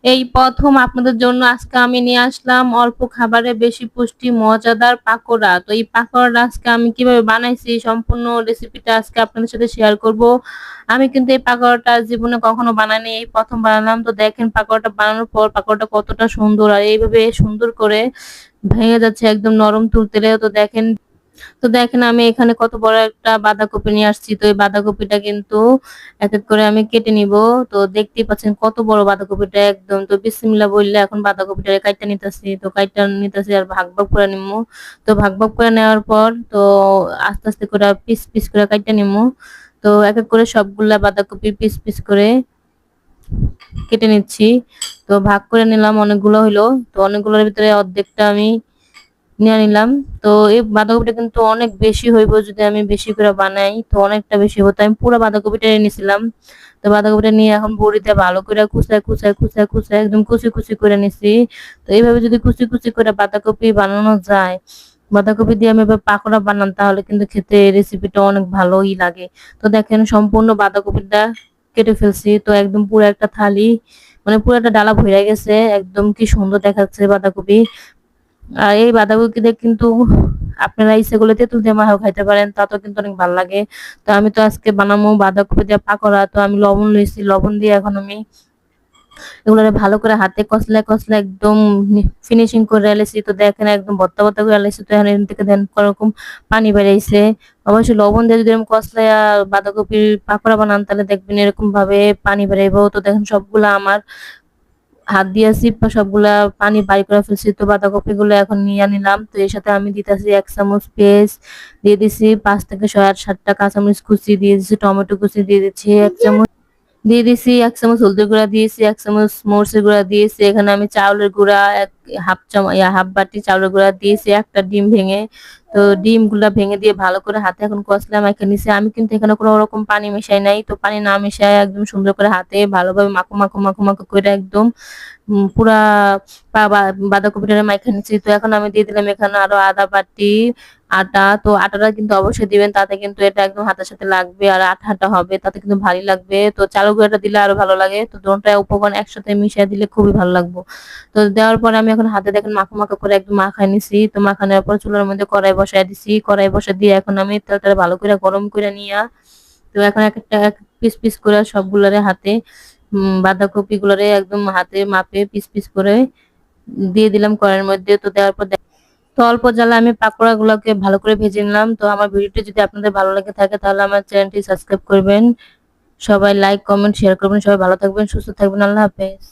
এই প্রথম আপনাদের জন্য আজকে আমি নিয়ে আসলাম অল্প খাবারে বেশি পুষ্টি মজাদার পাকোড়া। তো এই পাকোড়াটা আজকে আমি কিভাবে বানাইছি সম্পূর্ণ রেসিপিটা আজকে আপনাদের সাথে শেয়ার করব। আমি কিন্তু এই পাকোড়াটা জীবনে কখনো বানাইনি, এই প্রথম বানালাম। তো দেখেন পাকোড়াটা বানানোর পর পাকোড়াটা কতটা সুন্দর, আর এইভাবে সুন্দর করে ভেঙে যাচ্ছে একদম নরম তুলতুলে। তো দেখেন আমি এখানে কত বড় একটা বাঁধাকপি নিয়ে আসছি। তো এই বাঁধাকপিটা কিন্তু এক এক করে আমি কেটে নিব। তো দেখতেই পাচ্ছেন কত বড় বাঁধাকপিটা একদম। তো বিসমিল্লাহ বললে এখন বাঁধাকপিটা কাইটা নিতেছি। তো কাইটা নিতেছি আর ভাগ ভাগ করে নিমু। তো ভাগ ভাগ করে নেওয়ার পর তো আস্তে আস্তে করে পিস পিস করে কাইটা নিমু। তো এক এক করে সবগুলা বাঁধাকপি পিস পিস করে কেটে নিচ্ছি। তো ভাগ করে নিলাম, অনেকগুলো হইলো। তো অনেকগুলোর ভিতরে অর্ধেকটা আমি নিয়ে নিলাম। তো এই বাঁধাকপিটা কিন্তু অনেক বেশি হইব, যদি আমি বেশি করে বানাই তো অনেকটা বেশি হতো। আমি পুরো বাঁধাকপিটা নিয়েছিলাম। তো বাঁধাকপিটা নিয়ে এখন বড়িতে ভালো করে কুচায় একদম কুচি কুচি করে নিছি। তো এইভাবে যদি কুচি কুচি করে বাঁধাকপি বানানো যায়, বাঁধাকপি দিয়ে আমি এবার পাকোড়া বানান, তাহলে কিন্তু খেতে রেসিপিটা অনেক ভালোই লাগে। তো দেখেন সম্পূর্ণ বাঁধাকপিটা কেটে ফেলছি। তো একদম পুরো একটা থালি, মানে পুরো একটা ডালা ভরে গেছে, একদম কি সুন্দর দেখাচ্ছে বাঁধাকপি। আর এই বাঁধাকপিতে কিন্তু আপনারা ইচ্ছে করলে তেঁতুল দিয়ে মাখাও খাইতে পারেন, তাতেও কিন্তু অনেক ভালো লাগে। তো আমি তো আজকে বানাবো বাঁধাকপি দিয়ে পাকোড়া। তো আমি লবণ লইছি, লবণ দিয়ে এখন আমি এগুলো ভালো করে হাতে কসলা কসলা একদম ফিনিশিং করে এলেছি। তো দেখেন একদম ভর্তা ভর্তা করে এলেছি। তো এখন এখান থেকে দেন কোরকম পানি বেরিয়েছে। অবশ্যই লবণ দিয়ে যদি এরকম কসলা বাঁধাকপির পাকোড়া বানান, তাহলে দেখবেন এরকম ভাবে পানি বেরাইবো। তো দেখেন সবগুলা আমার হাত দিয়েছি, সবগুলা পানি বাই করে ফেলছি। তো বাঁধাকপি গুলো এখন নিয়ে নিলাম। তো এর সাথে আমি দিতেছি 1 চামচ পেঁয়াজ দিয়ে দিছি, 5 থেকে 6-7টা কাঁচামরিচ কুচি দিয়ে দিচ্ছি, টমেটো কুচি দিয়ে দিচ্ছি 1 চামচ, দিয়ে দিছি 1 চামচ হলদের গুঁড়া দিয়েছি, 1 চামচ মরিচের গুঁড়া দিয়েছি। এখানে আমি চাউলের গুঁড়া হাফ বাটি চাউলের গুঁড়া দিয়েছি, একটা ডিম ভেঙে। তো ডিম গুলা ভেঙে দিয়ে ভালো করে হাতে এখন কষলা মাখা নিছি। আমি কিন্তু এখানে কোনো রকম পানি মিশাই নাই। তো পানি না মিশাই একদম সুন্দর করে হাতে ভালোভাবে মাখো মাখো মাখো মাখো করে একদম পুরা বাঁধাকপিটা মাইখা নিচ্ছি। তো এখন আমি দিয়ে দিলাম এখানে আরো আদা বাটি আটা। তো আটাটা কিন্তু অবশ্যই দিবেন, তাতে কিন্তু এটা একদম হাতের সাথে লাগবে আর আঠা আঠা হবে, তাতে কিন্তু ভারী লাগবে। তো চালের গুঁড়াটা দিলে আরো ভালো লাগে। তো দুটোটা উপকরণ একসাথে মিশিয়ে দিলে খুবই ভালো লাগবে। তো দেওয়ার পরে আমি এখন হাতে দেখেন মাখো মাখো করে একদম মাখাই নিছি। তো মাখানোর পর চুলার মধ্যে কড়াই বসাই দিছি। কড়াই বসা দিয়ে এখন আমি তেলটা ভালো করে গরম করে নিয়া, তো এখন এক একটা এক পিস পিস করে সবগুলারে হাতে বাঁধাকপি গুলারে একদম হাতে মাপে পিস পিস করে দিয়ে দিলাম কড়াইয়ের মধ্যে। তো দেওয়ার পর তো অল্প জ্বালা আমি পাকোড়া গুলোকে ভালো করে ভেজে নিলাম। তো আমার ভিডিওটি যদি আপনাদের ভালো লেগে থাকে, তাহলে আমার চ্যানেলটি সাবস্ক্রাইব করবেন। সবাই লাইক কমেন্ট শেয়ার করবেন। সবাই ভালো থাকবেন, সুস্থ থাকবেন। আল্লাহ হাফেজ।